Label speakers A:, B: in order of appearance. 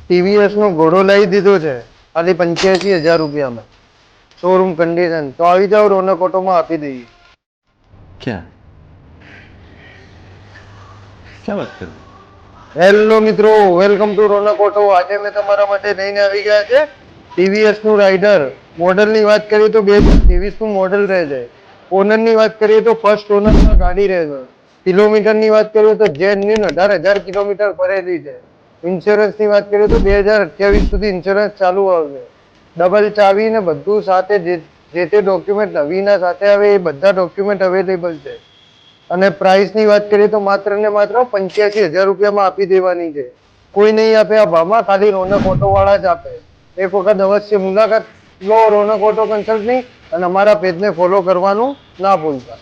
A: ટીવીએસ નો ઘોડો લઈ દીધો છે ખાલી 85,000 રૂપિયામાં, શોરૂમ કન્ડિશન. તો આવી જાવ, રોનક ઓટોમાં આપી દઈએ.
B: क्या क्या बात कर रहे
A: હેલો મિત્રો, વેલકમ ટુ રોનક ઓટો. આજે મેં તમારા માટે લઈને આવી ગયા છે ટીવીએસ નું રાઇડર. મોડલની વાત કરીએ તો 2023 નું મોડલ રહે છે. ઓનરની વાત કરીએ તો ફર્સ્ટ ઓનરમાં ગાડી રહે છે. કિલોમીટરની વાત કરીએ તો જેન્યુઇન 18,000 કિલોમીટર ભરેલી છે. ઇન્સ્યોરન્સની વાત કરીએ તો 2028 સુધી ઇન્સ્યોરન્સ ચાલુ આવશે. ડબલ ચાવી ને બધું સાથે, જે તે ડોક્યુમેન્ટ નવીના સાથે આવે એ બધા ડોક્યુમેન્ટ અવેલેબલ છે. અને પ્રાઇસની વાત કરીએ તો માત્ર ને માત્ર 85,000 રૂપિયામાં આપી દેવાની છે. કોઈ નહીં આપે આ ભાવમાં, ખાલી રોનક ઓટો વાળા જ આપે. એક વખત અવશ્ય મુલાકાત લો રોનક ઓટો કન્સલ્ટની, અને અમારા પેજને ફોલો કરવાનું ના ભૂલતા.